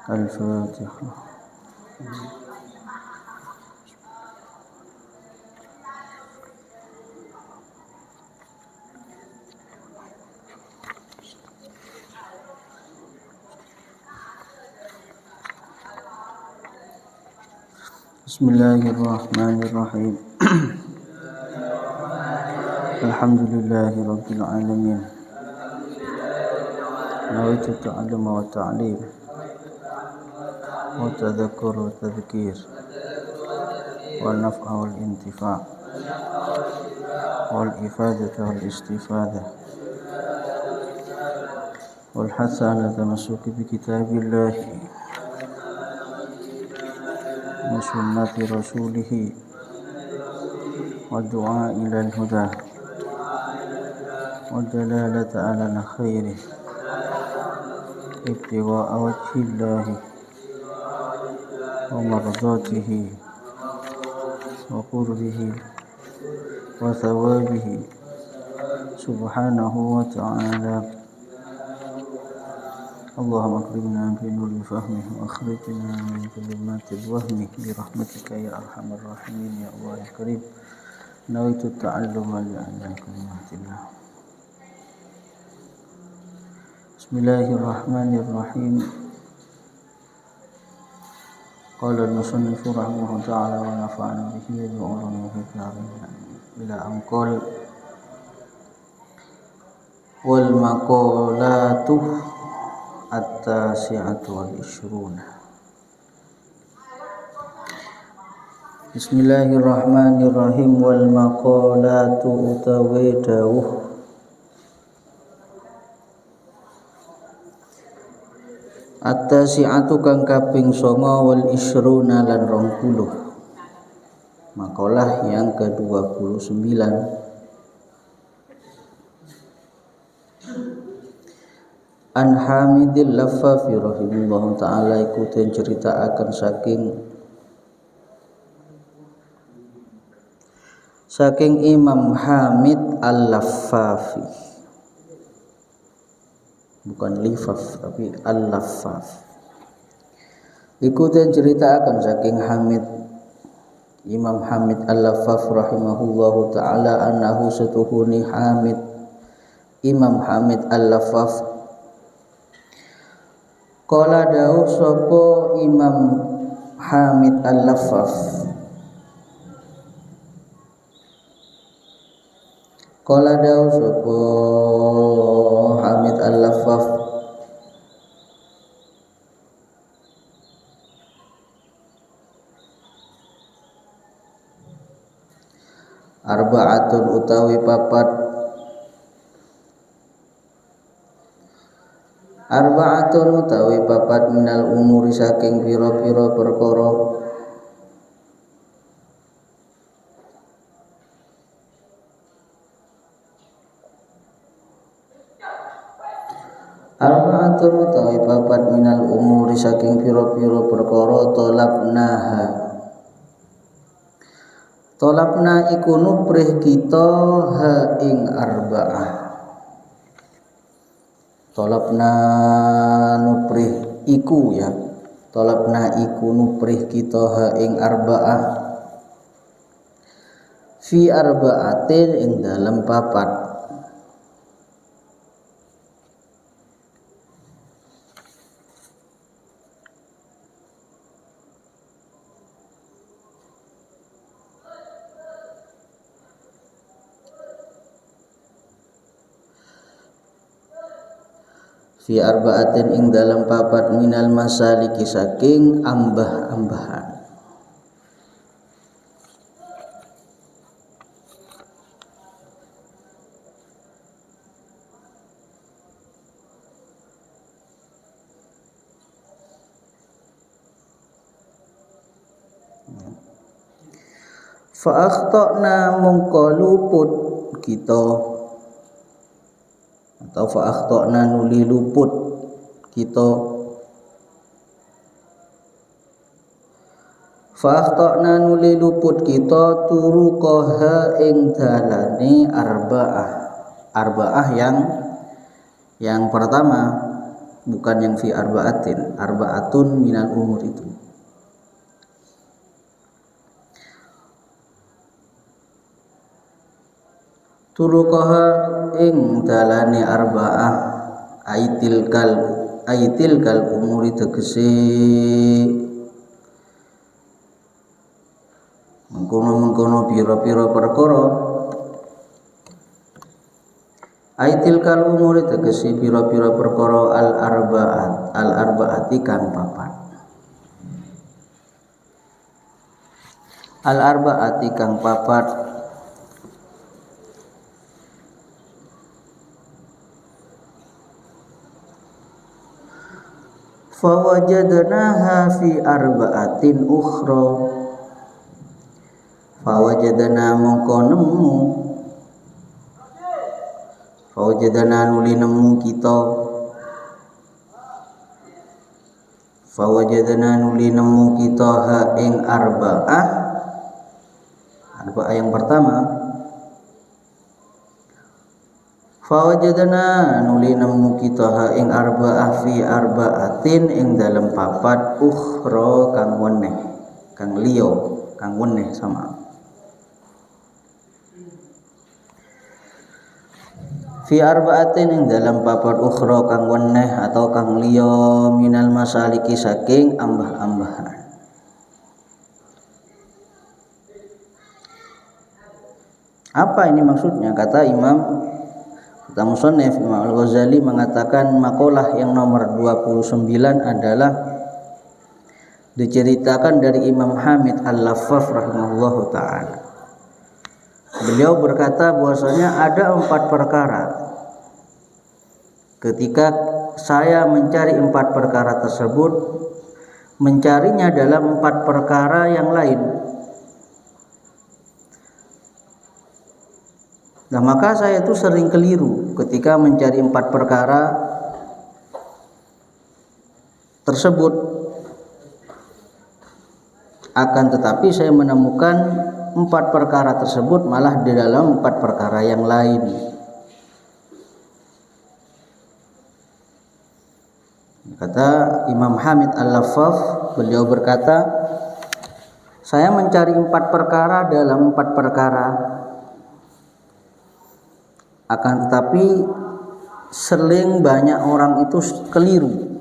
Al-Fatihah. Bismillahirrahmanirrahim. Alhamdulillahi rabbil alamin. Nawaitu ta'alluma wa ta'lim wa tadhakkur wa tadhkir wal naf'a wal intifa' wal ifadata wal istifada wal hatha ala tamassuki bi kitabillahi wa sunnati rasulih wa du'a ila al-huda wa dalalata ala al-khairi ibtigha'a wajhillahi wa mardatihi wa qurbihi wa thawabihi subhanahu wa ta'ala. Allahumma akrimna bi nuril fahmi wa akhrijna min dhulumatil wahmi bi rahmatika ya arhamar rahimin ya Allah ya karim. Nawaitu ta'alluma li'ala kalimatillah. Bismillahirrahmanirrahim. Qala al-musannifu rahimahullahu ta'ala wa nafa'ana bihi wa ulumuhu fid dharain bila anqal wal maqalatu at-tasi'atu wal ishruna. Bismillahirrahmanirrahim. Wal maqalatu utawi dawuh at-tasi'atu kang kaping 9 wal ishruna lan 20. Makalah yang ke-29. An Hamidil Laffafi rahimahullahu ta'ala ikutin ceritaakan saking Imam Hamid Al-Laffafi, bukan Lifaf tapi Al-Laffaf. Ikutin ceritaakan saking Imam Hamid Al-Laffaf rahimahullahu ta'ala annahu satuhuni Imam Hamid Al-Laffaf qala dawuh sapa Imam Hamid Al-Laffaf qala dawuh sapa Hamid Al-Laffaf arba'atun utawi papat minal umuri saking pira-pira perkara minal umuri saking pira-pira perkara tolapna iku nuprih kita ha ing arba'ah. Tolapna iku nuprih kita ha ing arba'ah fi arba'atin ing dalem papat. Fi arba'atin ing dalam papat minal masaliki saking ambah-ambahan. Fa akhtana mungko luput kita, atau fa akhtana nuli luput kita. Fa akhtana nuli luput kita turuqaha ing dalane arba'ah. Arba'ah yang pertama, bukan yang fi arba'atin. Arba'atun minal umur itu. Turuqaha ing dalane arba'ah aitil kal umuri tegese mengkono pira-pira perkara. Aitil kal umuri tegese pira-pira perkara al arba'ati kang papat. Al arba'ati kang papat. Fawajadnaha fi arba'atin ukhra. Fawajadna mongko nemu. Fawajadna nuli nemu kita. Fawajadna nuli nemu kita ha ing arba'ah. Arba'ah yang pertama. Fawajadna nuli nemu kita ha ing arba'ah fi arba'atin ing dalam papat ukhra kang weneh, kang liya, kang weneh sama. Fi arba'atin ing dalam papat ukhra kang weneh atau kang liya minal masaliki saking ambah-ambahan. Apa ini maksudnya? Kata musannif Imam Al-Ghazali mengatakan maqalah yang nomor 29 adalah diceritakan dari Imam Hamid Al-Laffaf rahimahullahu ta'ala. Beliau berkata bahwasanya ada 4 perkara. Ketika saya mencari 4 perkara tersebut, mencarinya dalam 4 perkara yang lain. Nah, maka saya itu sering keliru ketika mencari 4 perkara tersebut. Akan tetapi saya menemukan 4 perkara tersebut malah di dalam 4 perkara yang lain. Kata Imam Hamid Al-Laffaf, beliau berkata, saya mencari 4 perkara dalam 4 perkara. Akan tetapi sering banyak orang itu keliru.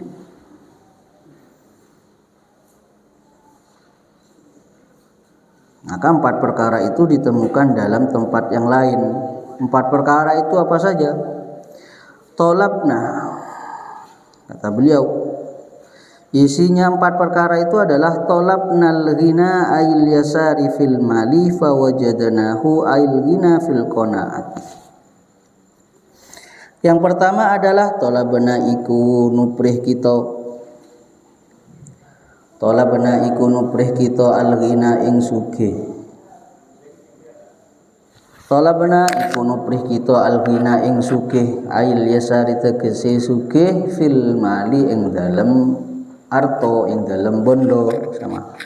Maka 4 perkara itu ditemukan dalam tempat yang lain. 4 perkara itu apa saja? Tolabna, kata beliau, isinya 4 perkara itu adalah tolabnal ghina ail yasari fil mali fawajadnahu ail ghina fil qanaat. Yang pertama adalah tolabna iku nuprih kita. Tolabna iku nuprih kita al-ghina ing sugih. Tolabna iku nuprih kita al-ghina ing sugih, ail yasari tegese sugih fil mali ing dalem arto, ing dalem bondo sama.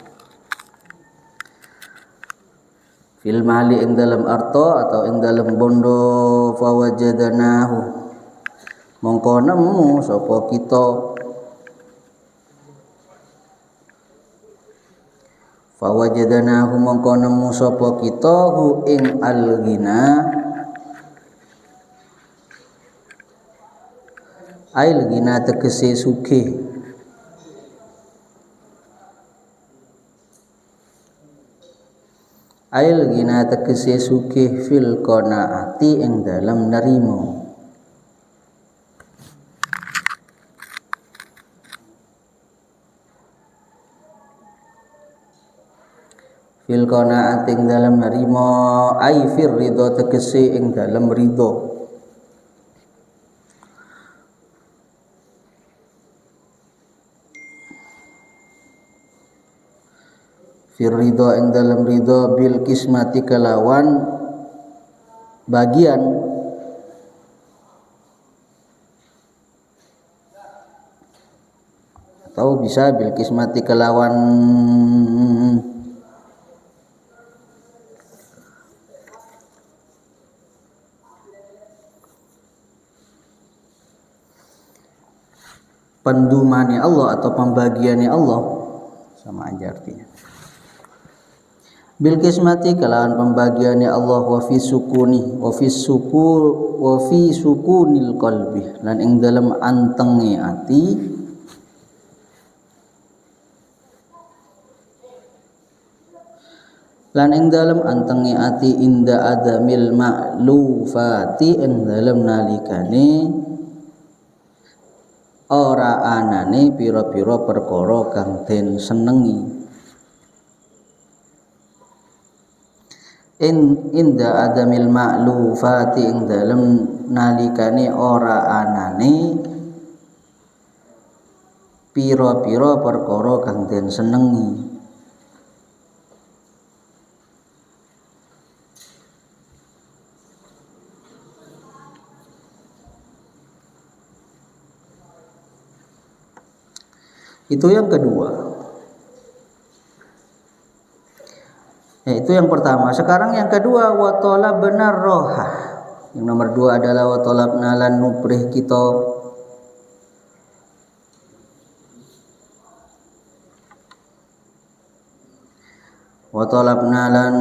Fil mali ing dalem arto atau ing dalem bondo. Fawajadnahu mongko nemu sapa kita. Fawajadnahu mongko nemu sapa kita hu ing al-ghina al-ghina tegese sugih. Al-ghina tegese sugih fil qanaati ing dalem nerimo. Fil qanaat ing dalem narima, ai fir ridho tegese ing dalem ridho. Fir ridho ing dalem ridho bil kismati kelawan bagian atau bisa bil kismati kelawan pendumannya Allah atau pembagiannya Allah, sama aja artinya. Bil kismati kelawan pembagiannya Allah, wa fi sukuni wa fi sukunil qalbi, lan ing dalem antenge ati lan ing dalem antenge ati inda adamil ma'lufati, ing dalem nalikane ora anane pira-pira perkara kang den senengi. Inda adamil ma'lufati, ing dalem nalikane ora anane pira-pira perkara kang den senengi. Itu yang kedua. Itu yang pertama. Sekarang yang kedua, wa talabna roha. Yang nomor dua adalah wa talabna lan nuprih kita wa talabna lan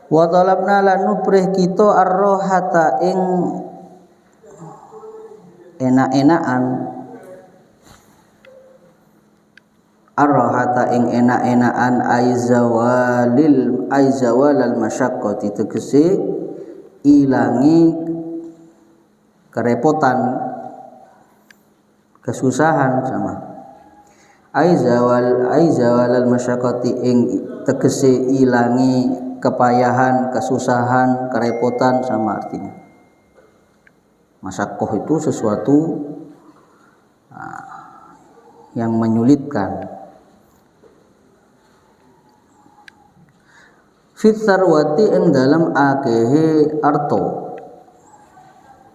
wa talabna lan nuprih kita ar-rohata ing enak-enakan, ar-rohata ing enak-enakan aizawalal masyaqqati, tegese ilangi kerepotan, kesusahan, sama aizawalal masyaqqati ing tegese ilangi kepayahan, kesusahan, kerepotan, sama artinya. Masyaqqah itu sesuatu yang menyulitkan. Fit sarwati ing dalam akehe arto,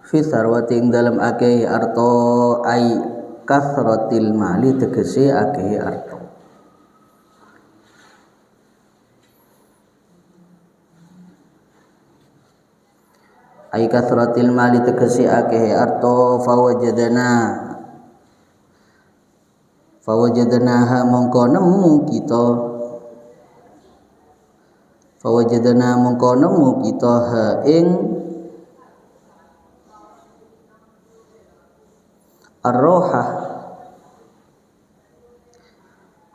fit sarwati ing dalam akehe arto ai kasratil mali, tegese akehe arto. Ai kasratil mali, tegese akehe arto, fawajadnaha mongko nemu kita, fawajadna mongko nemu kita ha ing ar-rohah,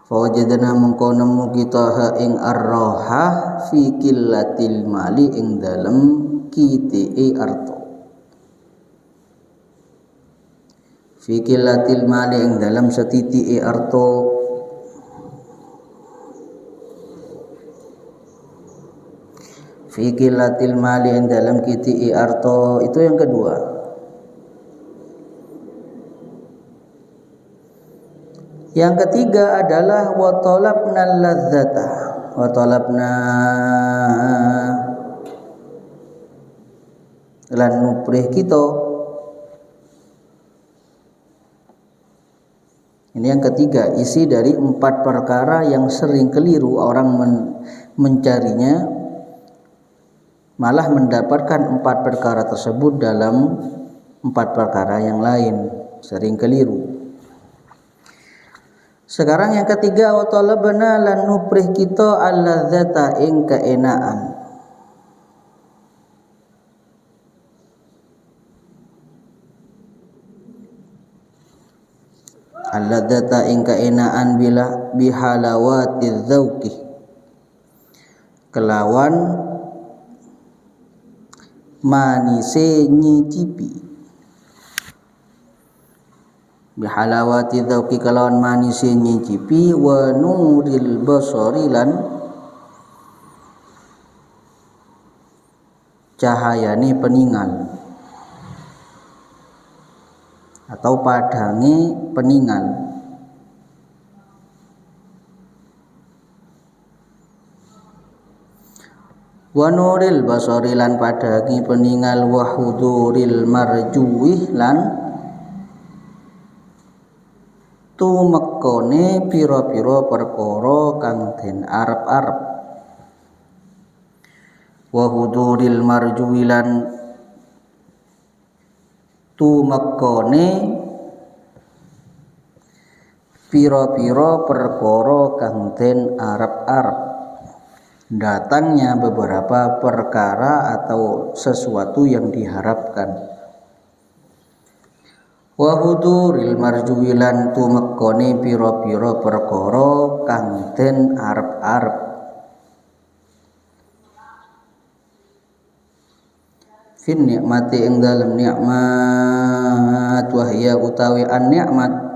fawajadna mongko nemu kita ha ing ar-rohah fi qillatil mali, ing dalem kiti arto, fi qillatil mali, ing dalam setiti arto, fi qillatil mali, ing dalam kiti arto. Itu yang kedua. Yang ketiga adalah wa talabna ladzata, wa talabna lan nuprih kita. Ini yang ketiga, isi dari 4 perkara yang sering keliru orang mencarinya, malah mendapatkan 4 perkara tersebut dalam 4 perkara yang lain, sering keliru. Sekarang yang ketiga, wa talabna lan nuprih kita alladzata ing keenaan. Alladzata ing keenaan bila bihalawatiz zauqi, kelawan manise nyicipi, bihalawati dzauqi kalawan manise nyicipi wa nuril basari lan cahayane peningal atau padange peningal. Wa nuril basari lan padange peningal wa huduril marjuih lan tumekone pira-pira perkara kang den arep-arep. Wa huduril marjuih lan tumekone pira-pira perkara kang den arep-arep. Datangnya beberapa perkara atau sesuatu yang diharapkan. Wa huduril marjuwi lan tumekone pira-pira perkara kang den arep-arep. Fin nikmati ing dalem nikmat wa hiya utawi an nikmat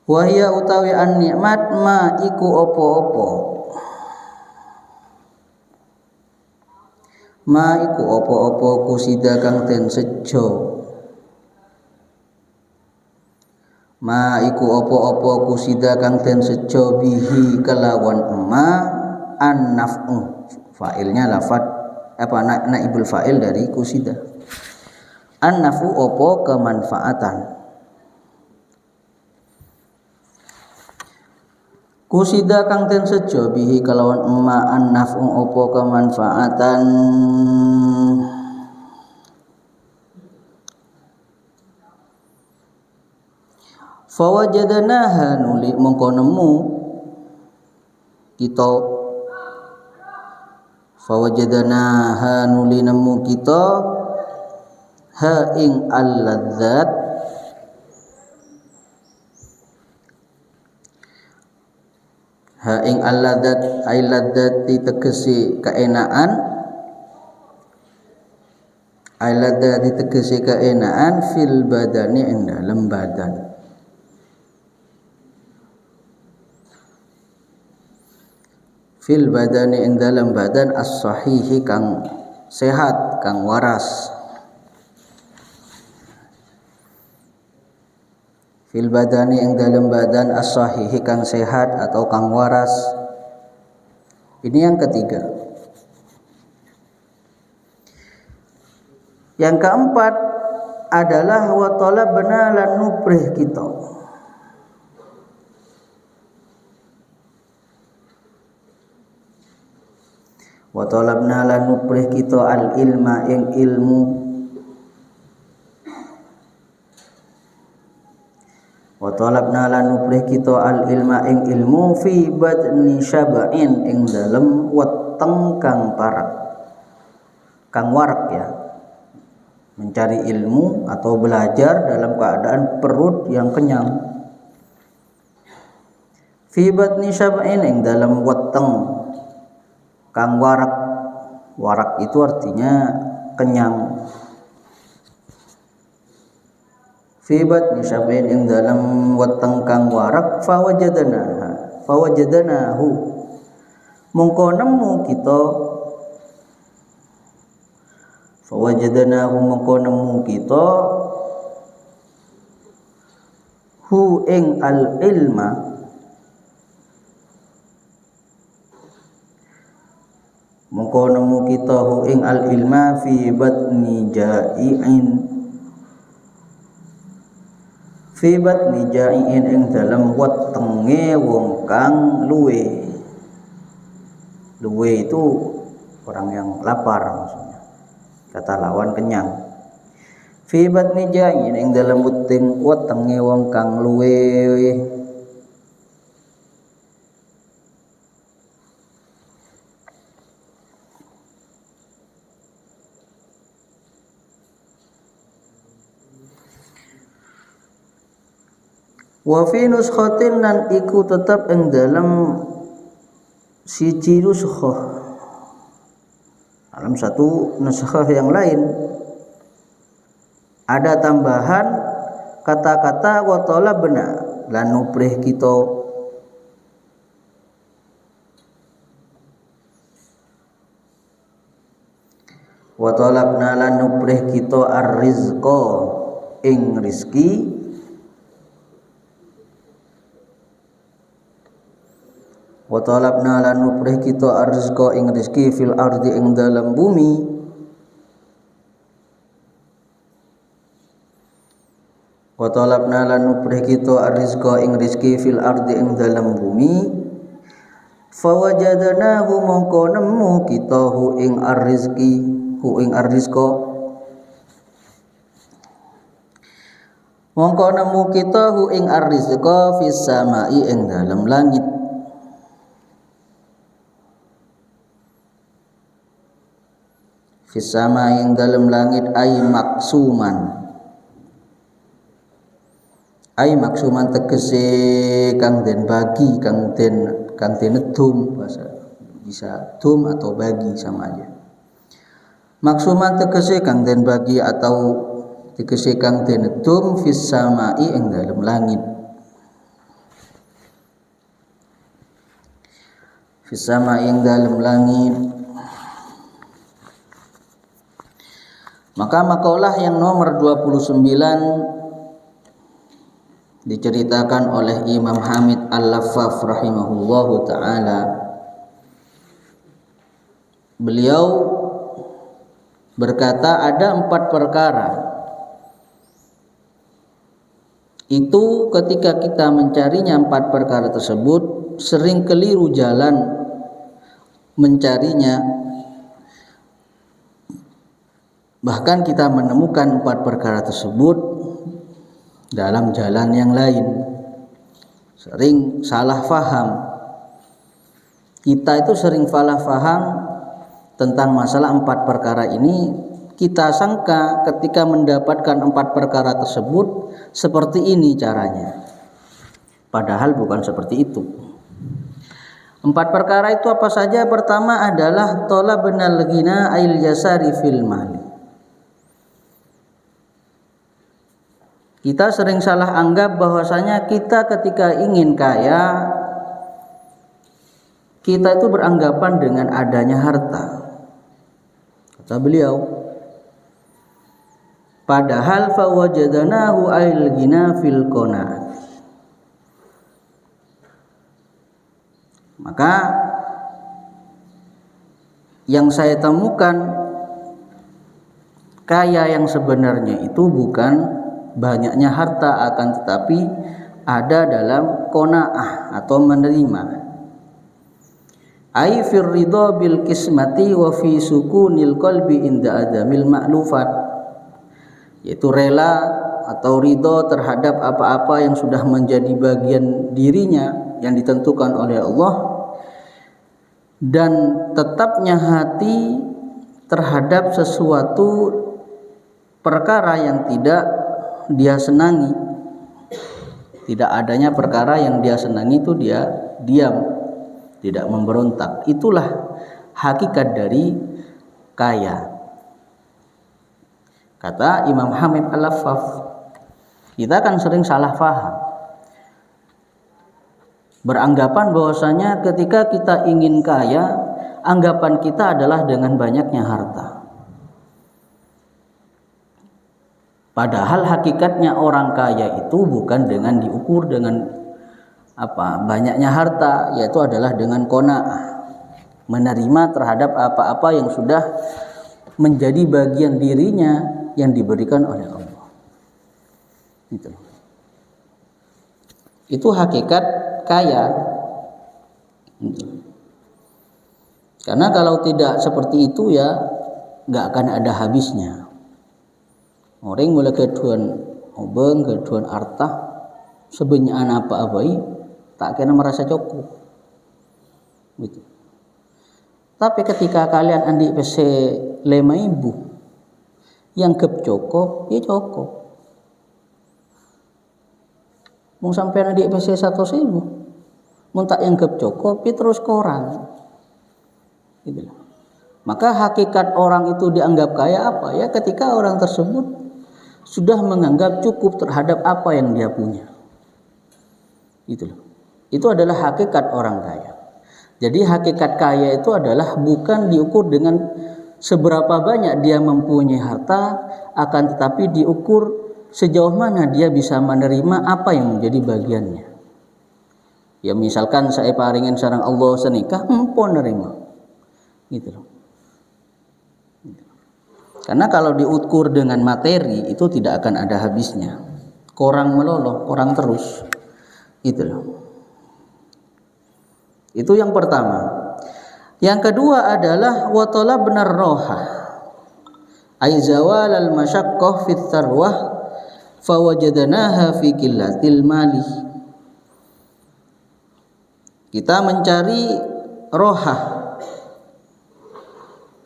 wahya utawi an nikmat ma iku apa-apa ma iku apa-apa kusida kang den sejo ma iku apa-apa kusida kang den sejo bihi kelawan ma an naf'u fa'ilnya lafad naibul fa'il dari kusida an naf'u apa kemanfaatan kusida kang den sejo bihi kalawan emma an naf'u apa kemanfaatan fawajadanaha nuli mongko nemu kita fawajadanaha nuli nemu kita ha ing al-ladzat ha ing al-ladzat ay ladzat ditegesi keenaan ay ladzat ditegesi keenaan fil badani ing dalam badan fil badani ing dalam badan as-sahihi kang sehat kang waras fil badani ing dalam badan as-sahihi kang sehat atau kang waras. Ini yang ketiga. Yang keempat adalah wa talabna lan nubrih kita. Wa talabna lan nubrih kita al ilma ing ilmu wa talabna lan nubrih kita al ilma ing ilmu fi badni syaba'in ing dalem weteng kang parak kang warak ya mencari ilmu atau belajar dalam keadaan perut yang kenyang fi badni syaba'in ing dalem weteng kang warak warak itu artinya kenyang fi batni syab'in ing dalam weteng kang warak fawajadanahu mongko nemu kita fawajadanahu mongko nemu kita hu ing al ilma mongko nemu kita hu ing al ilma fi batni ja'iin fi batni ja'iin ing dalam wetenge wong kang luwe itu orang yang lapar maksudnya kata lawan kenyang fi batni ja'iin ing dalam wetenge wong kang luwe wa fi nuskhatin lan iku tetap ing dalam siji nuskhah dalam dalam satu nuskah yang lain ada tambahan kata-kata wa talabna lan nuprih kita. Wa talabna lan nuprih kita ar-rizqa ing rizki. Wa talabna lan nuprih kita ar-rizqa ing rizki fil ardi ing dalam bumi. Wa talabna lan nuprih kita ar-rizqa ing rizki fil ardi ing dalam bumi. Fawajadnahu mongko nemu kita hu ing ar-rizqi hu ing ar-rizqa. Mongko nemu kita hu ing ar-rizqa fis samai ing dalam langit. Fis samai ing dalam langit ay maksuman. Ai maksuman tegese kang den bagi, kang den dum, bahasa bisa dum atau bagi sama aja. Maksuman tegese kang den bagi atau tegese kang den dum fis samai ing dalem langit. Fis samai ing dalem langit. Maka makalah yang nomor 29 diceritakan oleh Imam Hamid Al-Laffaf rahimahullahu ta'ala. Beliau berkata ada 4 perkara itu ketika kita mencarinya 4 perkara tersebut sering keliru jalan mencarinya, bahkan kita menemukan 4 perkara tersebut dalam jalan yang lain. Sering salah faham. Kita itu sering salah faham tentang masalah 4 perkara ini. Kita sangka ketika mendapatkan 4 perkara tersebut seperti ini caranya, padahal bukan seperti itu. 4 perkara itu apa saja? Pertama adalah talabnal ghina ail yasari fil mali. Kita sering salah anggap bahwasanya kita ketika ingin kaya, kita itu beranggapan dengan adanya harta. Kata beliau, padahal fawajadnahu ail ghina fil qanaah. Maka yang saya temukan kaya yang sebenarnya itu bukan banyaknya harta, akan tetapi ada dalam qanaah atau menerima. Ai fir ridha bil qismati wa fi sukunil qalbi inda adamil ma'lufat, yaitu rela atau ridha terhadap apa-apa yang sudah menjadi bagian dirinya yang ditentukan oleh Allah, dan tetapnya hati terhadap sesuatu perkara yang tidak dia senangi. Tidak adanya perkara yang dia senangi itu dia diam, tidak memberontak. Itulah hakikat dari kaya. Kata Imam Hamid Al-Laffaf. Kita kan sering salah faham, beranggapan bahwasanya ketika kita ingin kaya, anggapan kita adalah dengan banyaknya harta. Padahal hakikatnya orang kaya itu bukan dengan diukur dengan banyaknya harta, yaitu adalah dengan qanaah, menerima terhadap apa-apa yang sudah menjadi bagian dirinya yang diberikan oleh Allah. Itu hakikat kaya. Karena kalau tidak seperti itu ya nggak akan ada habisnya. Orang mulai keduan obeng, keduan artah, sebenyakan apa-apai, tak kena merasa cukup. Gitu. Tapi ketika kalian andi PC 5.000, yang gep cukup, ya cukup. Mau sampai andi PC 100.000, mau tak yang gep cukup, ya terus kurang. Gitu. Maka hakikat orang itu dianggap kaya apa? Ya ketika orang tersebut sudah menganggap cukup terhadap apa yang dia punya. Itu loh. Itu adalah hakikat orang kaya. Jadi hakikat kaya itu adalah bukan diukur dengan seberapa banyak dia mempunyai harta, akan tetapi diukur sejauh mana dia bisa menerima apa yang menjadi bagiannya. Ya misalkan saya paringin sareng Allah senikah, empon nerima. Gitu loh. Karena kalau diukur dengan materi itu tidak akan ada habisnya. Korang meloloh, korang terus. Itu loh. Itu yang pertama. Yang kedua adalah wa talabna ar-raha. Ay zawal al-masyaqqah fit tharwah fawajadnaha fi qillatil mali. Kita mencari rohah,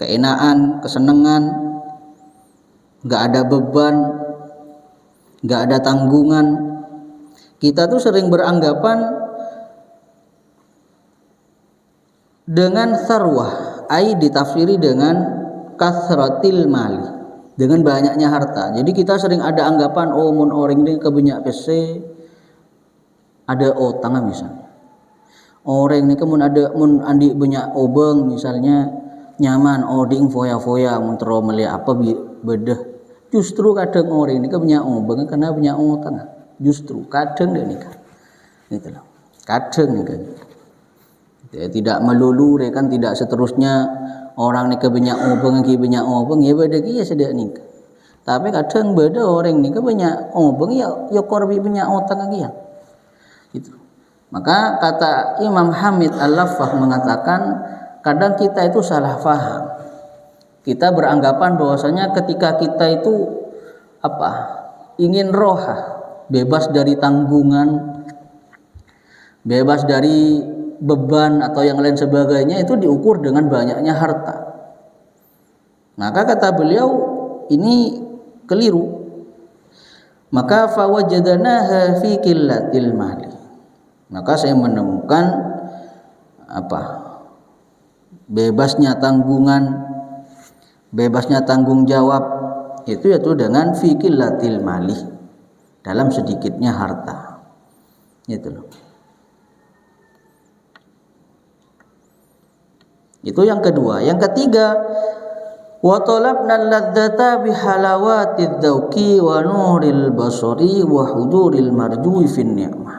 keenaan, kesenangan, nggak ada beban, nggak ada tanggungan. Kita tuh sering beranggapan dengan sarwah, ai ditafsiri dengan kasratil mali, dengan banyaknya harta. Jadi kita sering ada anggapan, oh mun orang ini kebanyak PC, ada otang misalnya. Orang ini kemun ada mun andi banyak obeng misalnya nyaman, oding foya-foya mun tero meli apa bedah. Justru kadang orang ini punya obeng karena punya utang. Justru kadang dia nikah. Gitu loh. Kadang nikah. Ya, tidak melulu kan tidak seterusnya orang nikah banyak obeng ya beda ya sedia nikah. Tapi kadang beda orang nikah banyak obeng ya korbi banyak utang lagi ya. Gitu. Maka kata Imam Hamid Al-Laffah mengatakan kadang kita itu salah faham. Kita beranggapan bahwasanya ketika kita itu ingin roha, bebas dari tanggungan, bebas dari beban atau yang lain sebagainya, itu diukur dengan banyaknya harta. Maka kata beliau ini keliru. Maka fawajadnaha fi qillatil mali. Maka saya menemukan bebasnya tanggungan, bebasnya tanggung jawab itu yaitu dengan fiqillatil mali, dalam sedikitnya harta. Itu loh. Itu yang kedua. Yang ketiga, wa talabna al-ladzata bihalawatid dzauqi wa nuril basari wa huduril marjui fin ni'mah.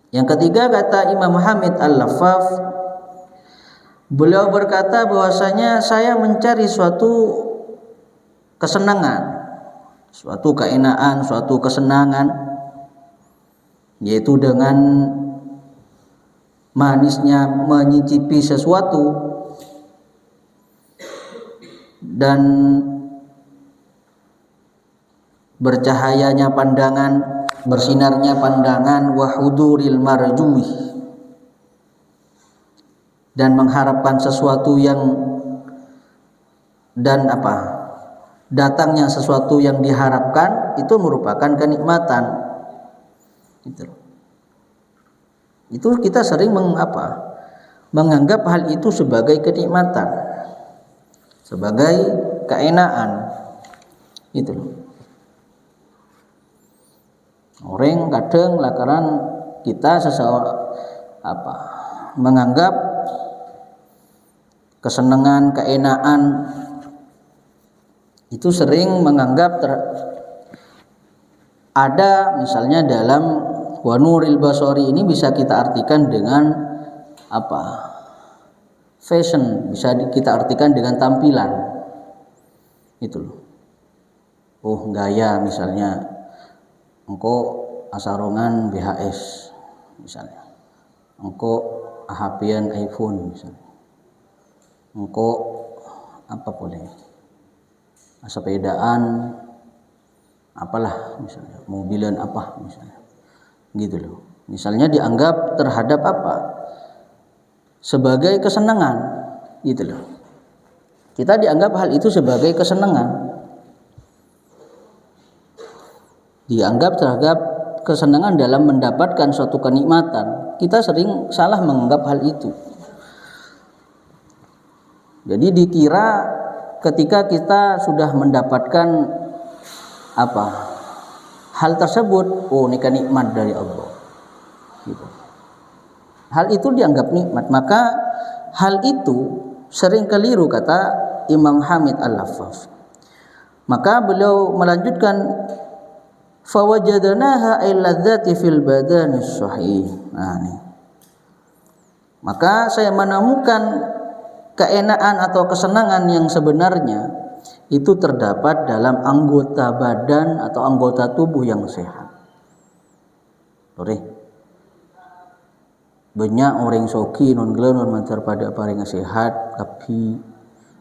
Yang ketiga kata Imam Hamid Al-Laffaf, beliau berkata bahwasanya saya mencari suatu kesenangan, suatu keenaan, suatu kesenangan, yaitu dengan manisnya menyicipi sesuatu dan bercahayanya pandangan, bersinarnya pandangan, wa huduril marjuwi, dan mengharapkan sesuatu yang datangnya sesuatu yang diharapkan itu merupakan kenikmatan. Itu kita sering menganggap hal itu sebagai kenikmatan, sebagai keenaan. Itu loh. Orang kadang lakaran kita menganggap kesenangan, keenaan itu sering menganggap ada misalnya dalam wanuril basori ini bisa kita artikan dengan fashion, bisa kita artikan dengan tampilan. Itu loh. Oh, gaya misalnya engko asarongan BHS misalnya, engko HP-an iPhone misalnya, engko sepedaan apalah misalnya, mobilan apa misalnya, gitu loh. Misalnya dianggap terhadap sebagai kesenangan, gitu loh. Kita dianggap hal itu sebagai kesenangan, dianggap terhadap kesenangan dalam mendapatkan suatu kenikmatan. Kita sering salah menganggap hal itu. Jadi dikira ketika kita sudah mendapatkan hal tersebut, oh ini kan nikmat dari Allah gitu. Hal itu dianggap nikmat, maka hal itu sering keliru kata Imam Hamid Al-Laffaf. Maka beliau melanjutkan, fawajadnaha ailadzati fil badanis sahih. Maka saya menemukan keenaan atau kesenangan yang sebenarnya itu terdapat dalam anggota badan atau anggota tubuh yang sehat. Banyak orang soki non gelenon mancar pada paling sehat, tapi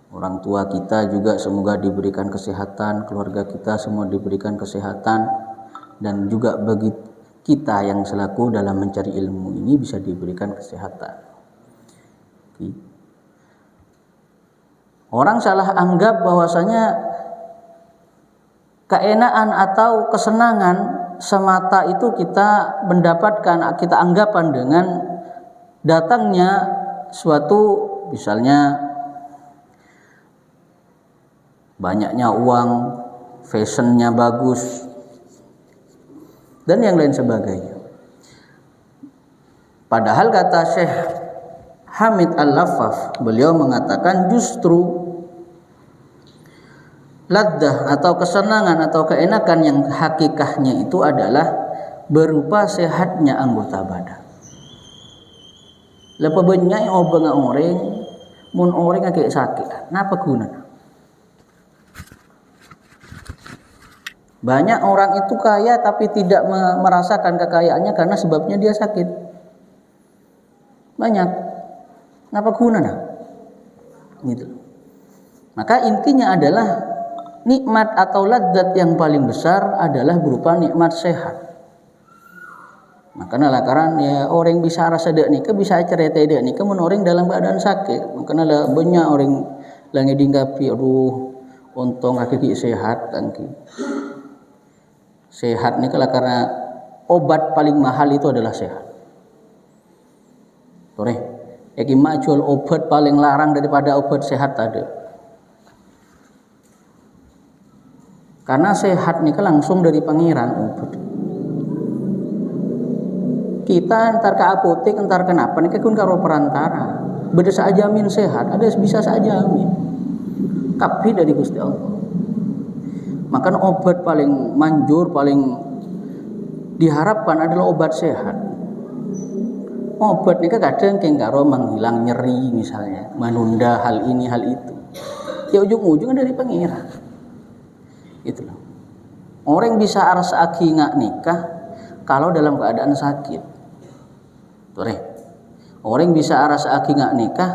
orang tua kita juga semoga diberikan kesehatan, keluarga kita semua diberikan kesehatan, dan juga bagi kita yang selaku dalam mencari ilmu ini bisa diberikan kesehatan. Orang salah anggap bahwasanya keenaan atau kesenangan semata itu kita mendapatkan, kita anggapan dengan datangnya suatu, misalnya banyaknya uang, fashionnya bagus, dan yang lain sebagainya. Padahal kata Syekh Hamid Al-Laffaf, beliau mengatakan justru laddah atau kesenangan atau keenakan yang hakikahnya itu adalah berupa sehatnya anggota badan. Lepas banyak obeng orang, mun orang agak sakit, napa guna? Banyak orang itu kaya tapi tidak merasakan kekayaannya karena sebabnya dia sakit. Banyak. Napa guna gitu. Maka intinya adalah nikmat atau ladzat yang paling besar adalah berupa nikmat sehat. Makanya lakaran ya orang bisa rasa dek nikah, bisa cerita dek nikah mun orang dalam keadaan sakit. Makanya lah banyak orang lagi dinggapi, aduh untung kaki sehat kan ki. Sehat nih kalau karena obat paling mahal itu adalah sehat. Jual obat paling larang daripada obat sehat ada. Karena sehat nih langsung dari pangeran obat. Kita entar ke apotek, entar kenapa nih kun karo perantara. Beda saja jamin sehat, ada bisa saja jamin. Tapi dari Gusti Allah. Makanya obat paling manjur, paling diharapkan adalah obat sehat. Obat ini kadang karo menghilang nyeri misalnya, menunda hal ini hal itu. Ya ujung-ujungnya dari pangeran. Itulah. Orang bisa aras aki nggak nikah kalau dalam keadaan sakit. Orang bisa aras aki nggak nikah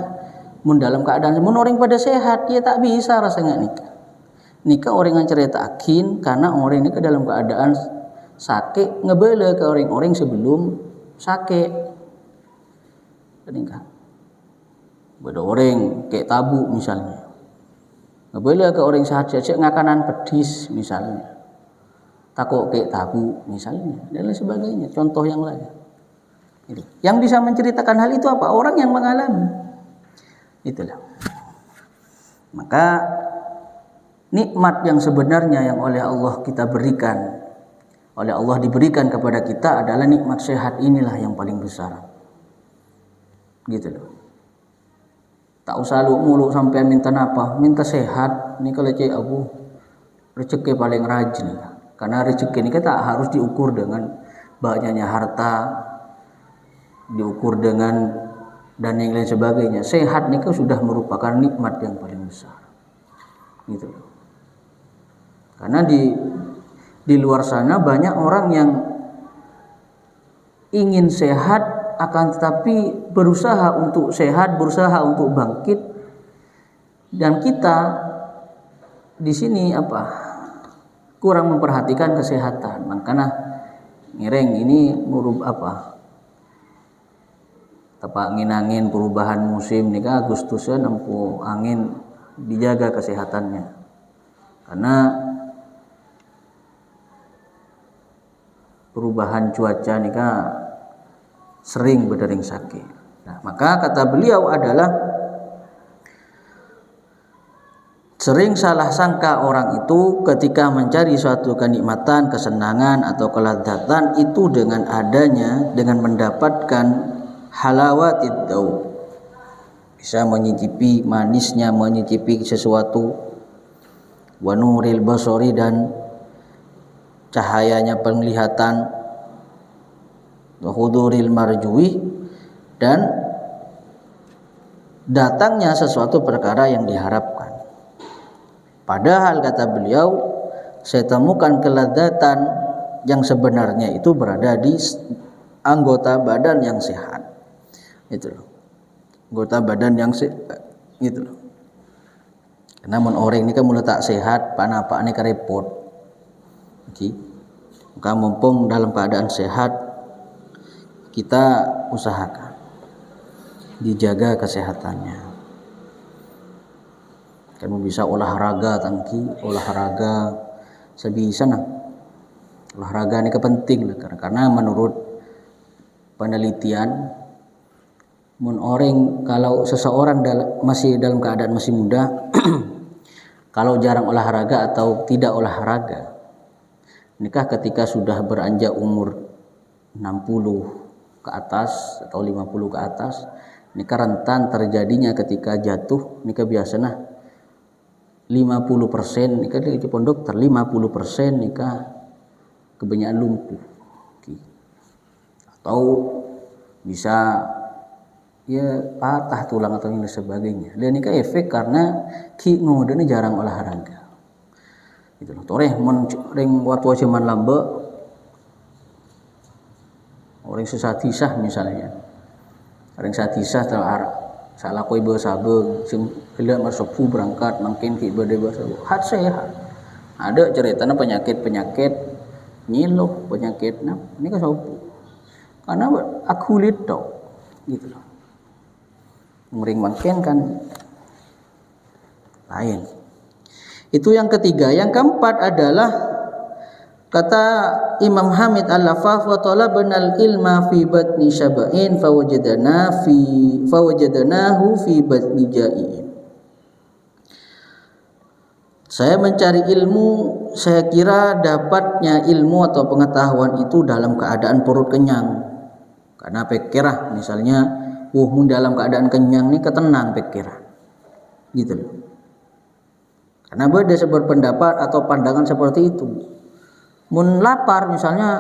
mun dalam keadaan mun orang pada sehat dia tak bisa rasa nggak nikah. Nikah orang yang cerita akin karena orang ini ke dalam keadaan sakit ngebela ke orang-orang sebelum sakit. Nikah. Beda orang kayak tabu misalnya. Ngebela ke orang sehat-sehat ngakanan pedis misalnya. Takut kayak tabu misalnya dan lain sebagainya. Contoh yang lain. Yang bisa menceritakan hal itu apa? Orang yang mengalami. Itulah. Maka nikmat yang sebenarnya yang oleh Allah kita berikan, oleh Allah diberikan kepada kita adalah nikmat sehat inilah yang paling besar. Gitu loh. Tak usah lu mulu sampai minta apa, minta sehat. Ini kalau cek aku rezeki paling rajin. Karena rezeki ini kita harus diukur dengan banyaknya harta, diukur dengan dan yang lain sebagainya. Sehat ini kan sudah merupakan nikmat yang paling besar. Gitu loh. Karena di luar sana banyak orang yang ingin sehat akan tetapi berusaha untuk sehat, berusaha untuk bangkit, dan kita di sini kurang memperhatikan kesehatan. Makanya ngereng ini tepak angin perubahan musim nih Agustusnya nempuh angin dijaga kesehatannya karena perubahan cuaca nih sering berdering sakit. Nah, maka kata beliau adalah Sering salah sangka orang itu ketika mencari suatu kenikmatan, kesenangan atau kelezatan itu dengan mendapatkan halawatid dauk. Bisa menyicipi manisnya, menyicipi sesuatu, wa nuril basari, dan cahayanya penglihatan, wa huduril marjuwi, dan datangnya sesuatu perkara yang diharapkan. Padahal kata beliau, saya temukan kelezatan yang sebenarnya itu berada di anggota badan yang sehat. Itu loh. Anggota badan yang sehat. Gitu loh. Namun orang ini kan mulai tak sehat, apa ini kerepot. Okay. Maka mumpung dalam keadaan sehat, kita usahakan dijaga kesehatannya. Kamu bisa olahraga tangki, olahraga sebisa nah. Olahraga ini penting karena menurut penelitian, kalau seseorang masih dalam keadaan masih muda, kalau jarang olahraga atau tidak olahraga, nikah ketika sudah beranjak umur 60 ke atas atau 50 ke atas, nikah rentan terjadinya ketika jatuh, nikah biasanya 50% nikah di pondok 50% nikah kebanyakan lumpuh. Atau bisa ya patah tulang atau yang sebagainya. Dan nikah efek karena ngudene jarang olahraga. Itu loh. Toreh ring waktu zaman lambe orang sesatisah misalnya. Ring satisah telah salah koi bersabeng sing kelak marsofu berangkat mungkin ki bade bersabeng hat sehat. Ada ceritanya penyakit nyiluh, penyakit ini kan sopu karena aku kulit tok gitu loh. Mering mungkin kan lain. Itu yang ketiga. Yang keempat adalah kata Imam Hamid Al-Lafaf, wa talabnal ilma fi batni syaba'in fawajadnahu fi batni ja'in. Saya mencari ilmu, saya kira dapatnya ilmu atau pengetahuan itu dalam keadaan perut kenyang. Karena pikirah misalnya, mun dalam keadaan kenyang ini ketenang pikirah. Gitu loh. Karena beda berpendapat atau pandangan seperti itu. Mun lapar misalnya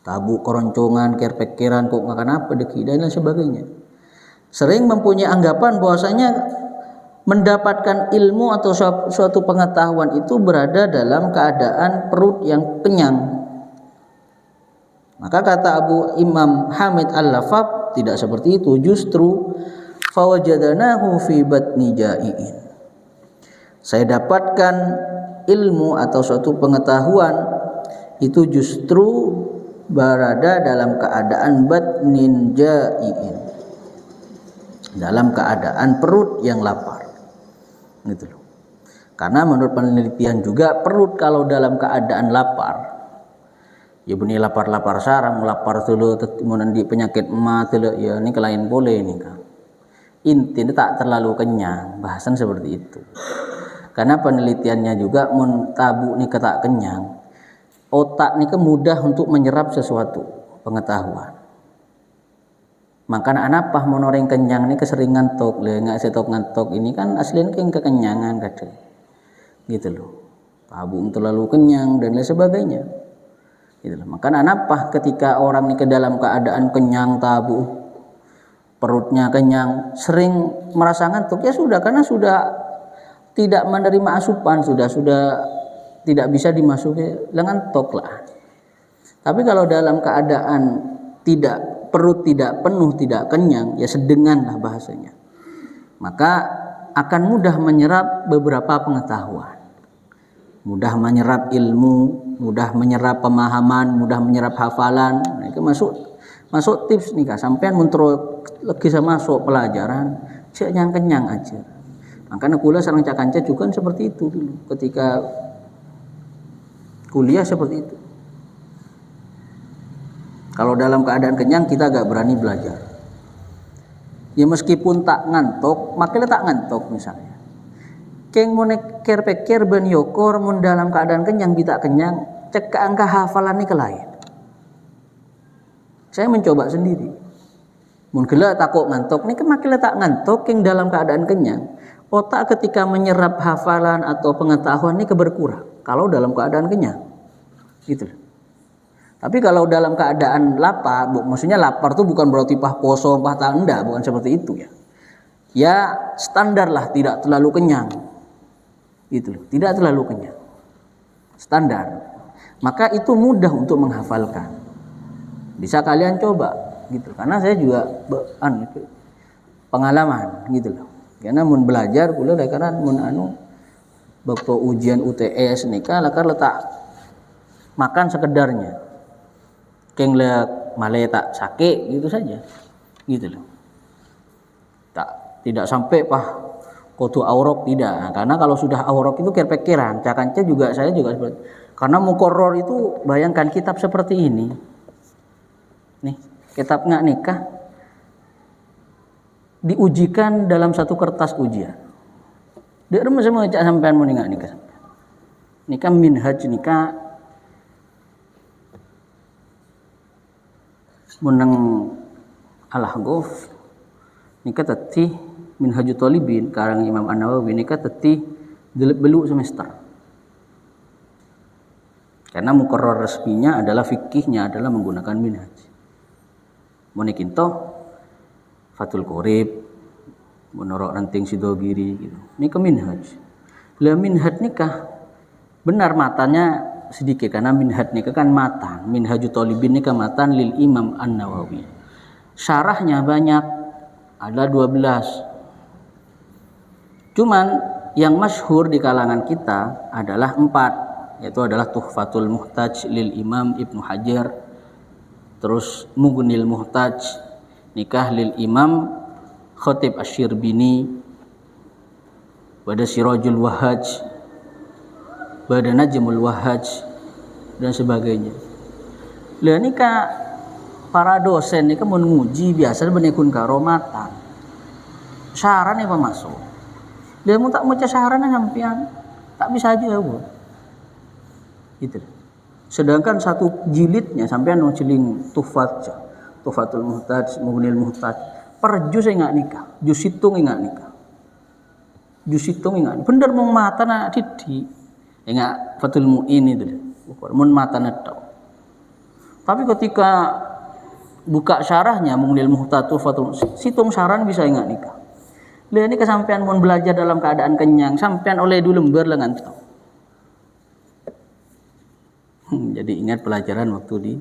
tabu keroncongan, pikiran kok makan apa deki dan lain sebagainya. Sering mempunyai anggapan bahwasanya mendapatkan ilmu atau suatu pengetahuan itu berada dalam keadaan perut yang kenyang. Maka kata Abu Imam Hamid Al-Lafaf tidak seperti itu, justru fawajadnahu fi batni ja'in. Saya dapatkan ilmu atau suatu pengetahuan itu justru berada dalam keadaan batnin ja'in, dalam keadaan perut yang lapar gitu loh. Karena menurut penelitian juga perut kalau dalam keadaan lapar ya bunyi lapar sarang, lapar tulu menandi penyakit emat tulu ya ini kelain boleh nih kan. Intinya tak terlalu kenyang, bahasan seperti itu. Karena penelitiannya juga tabu nih ketak kenyang, otak nih mudah untuk menyerap sesuatu pengetahuan. Makanya anapah monoreng kenyang nih kesering ngantuk, nggak setok ngantuk ini kan aslinya kayak kekenyangan kadang, gitu loh. Tabu terlalu kenyang dan lain sebagainya. Gitu loh. Makanya anapah ketika orang nih ke dalam keadaan kenyang tabu, perutnya kenyang, sering merasa ngantuk ya sudah karena sudah tidak menerima asupan, sudah tidak bisa dimasuki lengan tok lah. Tapi kalau dalam keadaan perut tidak penuh, tidak kenyang, ya sedengan lah bahasanya. Maka akan mudah menyerap beberapa pengetahuan. Mudah menyerap ilmu, mudah menyerap pemahaman, mudah menyerap hafalan. Nah, itu masuk tips nih Kak, sampean muntro lagi sama masuk pelajaran, cek yang kenyang aja. Makanya kuliah sareng cakanca juga seperti itu dulu. Ketika kuliah seperti itu. Kalau dalam keadaan kenyang kita agak berani belajar. Ya meskipun tak ngantuk, makanya tak ngantuk misalnya. Keng mun pikir ben yokor mun dalam keadaan kenyang bisa kenyang, cek ke angka hafalan ini lain. Saya mencoba sendiri. Mun gila takut ngantuk, ini kemakin tak ngantuk keng dalam keadaan kenyang. Otak ketika menyerap hafalan atau pengetahuan ini berkurang kalau dalam keadaan kenyang. Gitu. Tapi kalau dalam keadaan lapar, maksudnya lapar tuh bukan berarti pah poso, pah tanda, bukan seperti itu ya. Ya standar lah, tidak terlalu kenyang. Gitu, tidak terlalu kenyang. Standar. Maka itu mudah untuk menghafalkan. Bisa kalian coba, gitu. Karena saya juga pengalaman, gitu loh. Karena mun belajar, kula karena mun waktu ujian UTS nikah, lakar letak makan sekedarnya. Keng lek male tak sakit gitu saja. Gitu loh. Tidak sampai pah kotu aurok tidak. Nah, karena kalau sudah aurok itu kira-kiran. Cakanca juga saya juga seperti. Karena mukoror itu bayangkan kitab seperti ini. Nih, kitab nggak nikah diujikan dalam satu kertas ujian. Dia rumah semua cak sampean mau nggak nikah sampean. Nikah minhaj nikah menang Al-Ahqaf nikah tati Minhajut Talibin karang Imam An-Nawawi nikah tati beluk semester. Karena muqarrar resminya adalah fikihnya adalah menggunakan minhaj. Monikinto Fathul Qorib menurut ranting Sidogiri gitu. Ini ke minhaj. Lah minhaj nikah benar matanya sedikit karena minhaj nikah kan matan. Minhajut Talibin nikah matan lil Imam An-Nawawi. Syarahnya banyak, ada 12. Cuman yang masyhur di kalangan kita adalah 4, yaitu adalah Tuhfatul Muhtaj lil Imam Ibnu Hajar, terus Mughnil Muhtaj nikah lil Imam Khatib Asy-Syirbini, Bada Sirajul Wahhaj, Bada Najmul Wahhaj dan sebagainya. Lah nikah para dosen nikah mun nguji biasa benekun karomatan. Syaran apa masuk? Dia mau tak baca syaratnya sampean tak bisa aja bu. Gitu. Sedangkan satu jilidnya sampean mau celing Tuhfatul Muhtaj, Mughnil Muhtaj, per juz enggak nikah, juz hitung enggak nikah. Juz hitung enggak. Bener mau mata nak didi. Enggak Fathul Muin itu. Mun mata netok. Tapi ketika buka syarahnya Mughnil Muhtaj Tuhfatul situng syaran bisa enggak nikah. Lah ini kesampean mau belajar dalam keadaan kenyang, sampean oleh dulu lembar lengan tau. Jadi ingat pelajaran waktu di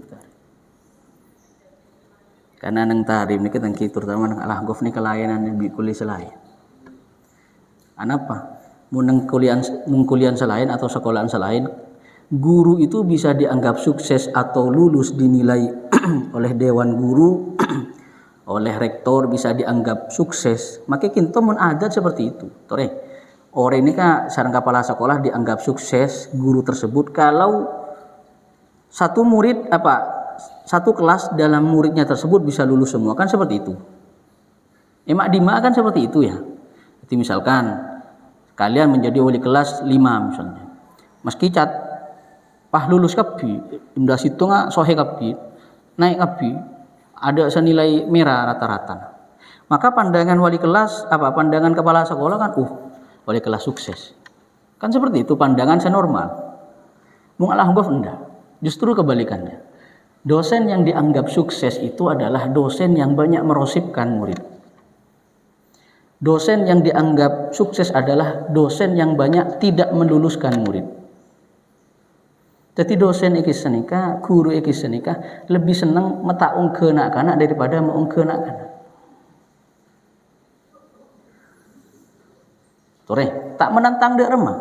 karena nang tarim ini kita terutama nang Al-Ahqaf ini kelayanan yang kuliah selain. Anapa? Mun kuliah selain atau sekolahan selain, guru itu bisa dianggap sukses atau lulus dinilai oleh dewan guru. Oleh rektor bisa dianggap sukses, maka kinto mun adat seperti itu. Tore, orang ini kan sareng kepala sekolah dianggap sukses guru tersebut kalau satu kelas dalam muridnya tersebut bisa lulus semua, kan seperti itu. Emak dima kan seperti itu ya. Jadi misalkan kalian menjadi wali kelas 5 misalnya, meski cat pah lulus kabi, indah situ nggak sohe kabi, naik kabi. Ada senilai merah rata-rata. Maka pandangan wali kelas pandangan kepala sekolah kan wali kelas sukses. Kan seperti itu pandangan senormal. Mung Al-Ahqaf enggak. Justru kebalikannya. Dosen yang dianggap sukses itu adalah dosen yang banyak merosipkan murid. Dosen yang dianggap sukses adalah dosen yang banyak tidak meluluskan murid. Jadi dosen iki senika, guru iki senika lebih senang metaung ke anak-anak daripada meung ke anak-anak. Tore, tak menantang dek remah.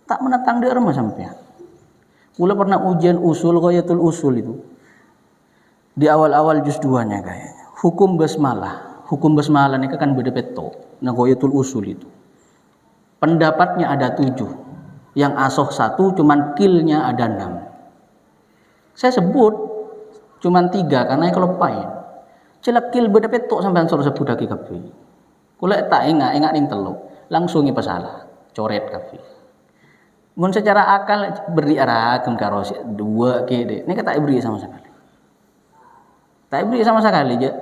Tak menantang dek remah sampean. Kula pernah ujian usul Ghayatul Usul itu. Di awal-awal juz 2-nya kayaknya. Hukum basmalah ini kan beda peto. Nah Ghayatul Usul itu. Pendapatnya ada 7. Yang asoh 1 cuman kilnya ada 6. Saya sebut cuman 3 karena kelepain. Celak kil beda petok sampean sore sebut lagi kabeh. Kula tak enggak ning telu. langsung ipa salah coret kafi mun secara akal beri arakan karo dua kede ini tak beri sama sekali aja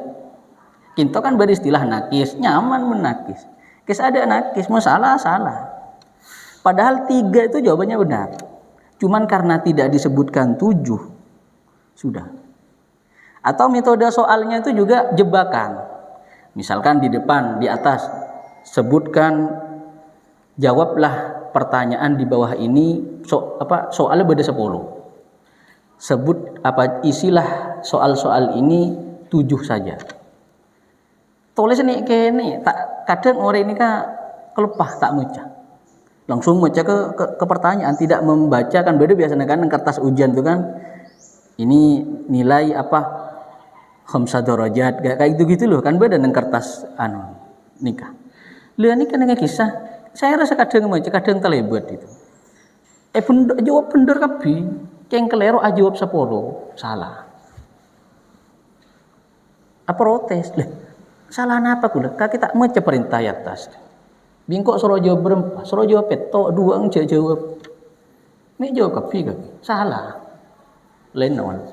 kinto kan beristilah nakis nyaman menakis kis ada nakis masalah salah padahal 3 itu jawabannya benar cuman karena tidak disebutkan 7 sudah atau metode soalnya itu juga jebakan misalkan di depan di atas sebutkan jawablah pertanyaan di bawah ini soalnya beda 10 sebut isilah soal-soal ini 7 saja tulis nih kene tak kadang orang ini kelepah tak muca langsung muca ke pertanyaan tidak membaca kan beda biasanya kan kertas ujian itu kan ini nilai khamsa darajat kayak gitu loh kan beda dengan kertas nikah lihat ini kan kisah saya rasa kadang maca kadang terlebat itu jawab bener kabeh keng kelero jawab 10 salah protes lah salah apa kula kita maca perintah atas bingkok suruh jawab berempat suruh jawab petok 2 jawab ini jawab kabeh salah lain naon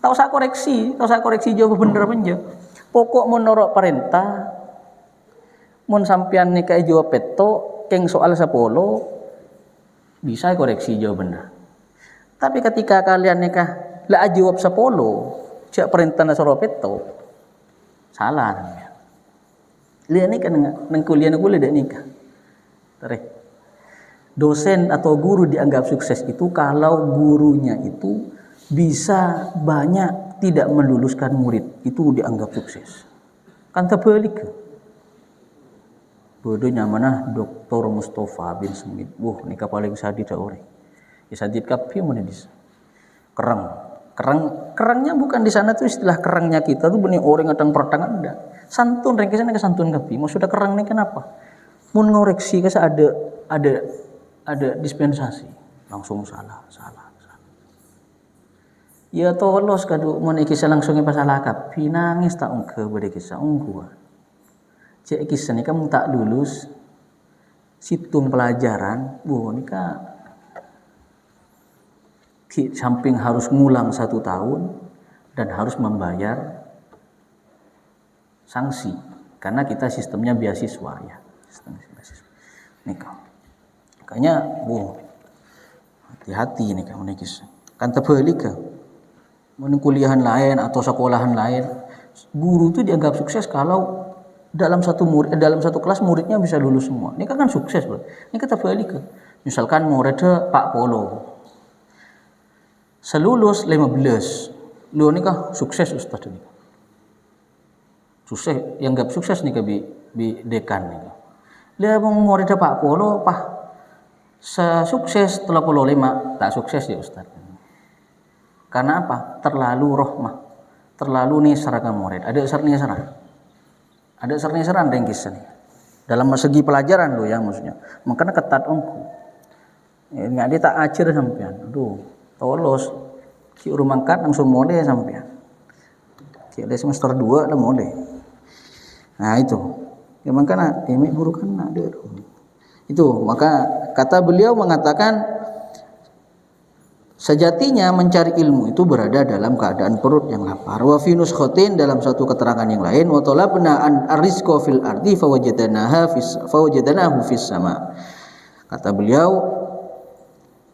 tak usah koreksi jawab bener aja pokok menurut perintah mun sampean nikah jawab peto keng soal 10 bisa koreksi jawab benar tapi ketika kalian nikah lah jawab 10 jak perintah suruh peto salah lihat nikah nang kuliah dak nikah dosen atau guru dianggap sukses itu kalau gurunya itu bisa banyak tidak meluluskan murid itu dianggap sukses kan terbalik bodohnya mana Dr. Mustafa bin Smith nikah paling sadid orang ya sadid kapi mana dis kerangnya bukan di sana tuh istilah kerangnya kita tuh benih orang ngadang pertangan enggak santun ringkisnya ke santun kapi maksudnya kerang nih kenapa mun ngoreksi kasa ada dispensasi langsung salah ya tolos kadu mun kisah langsung pasalah kapi nangis tak ungke bade kisah ungguan cek kisah ni kamu tak lulus situng pelajaran nikah samping harus ngulang 1 tahun dan harus membayar sanksi karena kita sistemnya beasiswa ya sistem beasiswa nikah makanya hati-hati nih kamu nikis kan terbalik mun kuliahan lain atau sekolahan lain guru tuh dianggap sukses kalau dalam satu kelas muridnya bisa lulus semua. Ini kan sukses, Bro. Ini kita balik misalkan muridnya Pak Polo. Selulus 15. Lu nikah sukses Ustaz ini. Sukses, yang enggak sukses nih bi dekan nih. Dia mau muridnya Pak Polo, sukses 35, tak sukses ya Ustaz. Karena apa? Terlalu rohmah. Terlalu nih seragam murid. Ada serang rengkis nih. Dalam segi pelajaran lo ya maksudnya. Makanya ketat ongku. Enggak dia tak ajar sampean. Aduh, tolos. Ki urung mangkat langsung mode sampean. Ki ada semester 2 dah mode. Nah itu. Ya makanya ini guru kan ada. Itu maka kata beliau mengatakan sejatinya mencari ilmu itu berada dalam keadaan perut yang lapar. Wa fi nuskhatin dalam satu keterangan yang lain wa talabna ar-rizqa fil ardi fawajadnahu fis sama. Kata beliau,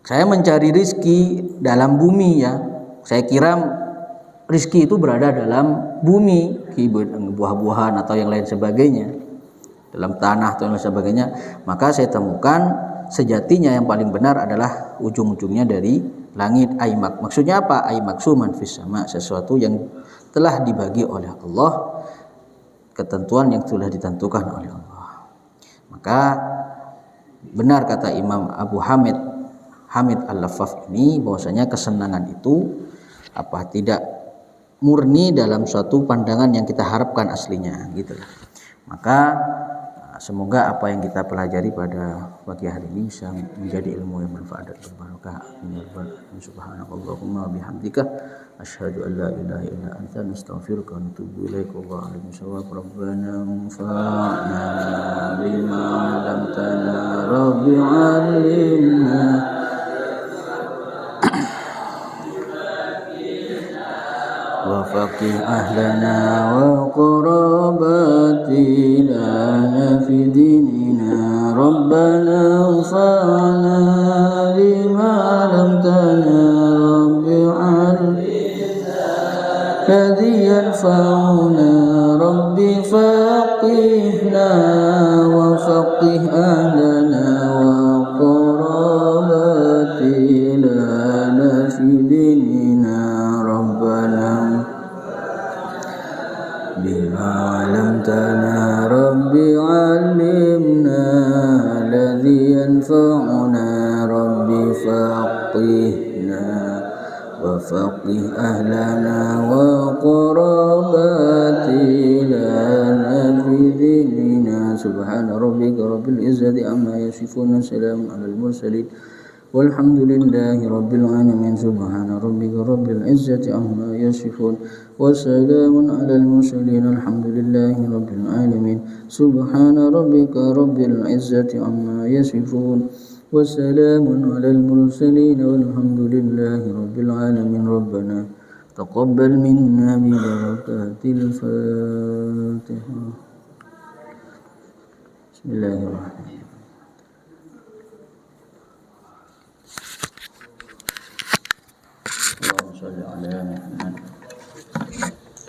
saya mencari rizki dalam bumi ya. Saya kira rizki itu berada dalam bumi, buah-buahan atau yang lain sebagainya. Dalam tanah atau yang lain sebagainya, maka saya temukan sejatinya yang paling benar adalah ujung-ujungnya dari langit. Maksudnya apa? Maksuman fis sama, sesuatu yang telah dibagi oleh Allah, ketentuan yang sudah ditentukan oleh Allah. Maka benar kata Imam Abu Hamid Al-Laffaf ini bahwasanya kesenangan itu tidak murni dalam suatu pandangan yang kita harapkan aslinya gitu. Maka semoga apa yang kita pelajari pada pagi hari ini bisa menjadi ilmu yang bermanfaat dan berbarokah. Subhanakallahumma bihamdika asyhadu an la ilaha illa anta nastaghfiruka wa natubu ilaik. Wallahu a'lam bishawab. Rabbana anfa'na bima 'allamtana rabbi 'allimna wa faqih ahlana wa qurabatina fi dinina. Rabbana anfa'na bima 'allamtana rabbi 'allimna alladhi yanfa'una rabbi faqihna wa faqih ahlana wa qurabatina fi dinina. Rabbana bima 'allamtana rabbi 'allimna alladhi yanfa'una rabbi faqihna wa faqih ahlana wa qurabatina fi dinina. Subhana rabbika rabbil izzati amma yasifun, salamun alal mursalin walhamdulillahi rabbil alamin. Subhana rabbika rabbil izzati amma yasifun wa salamun alal mursalin alhamdulillahi rabbil alamin. Subhana rabbika rabbil izzati amma yasifun wa salamun alal mursalin walhamdulillahi rabbil alamin. Rabbana taqabbal minna bi barakatil Fatihah. Bismillahirrahmanirrahim.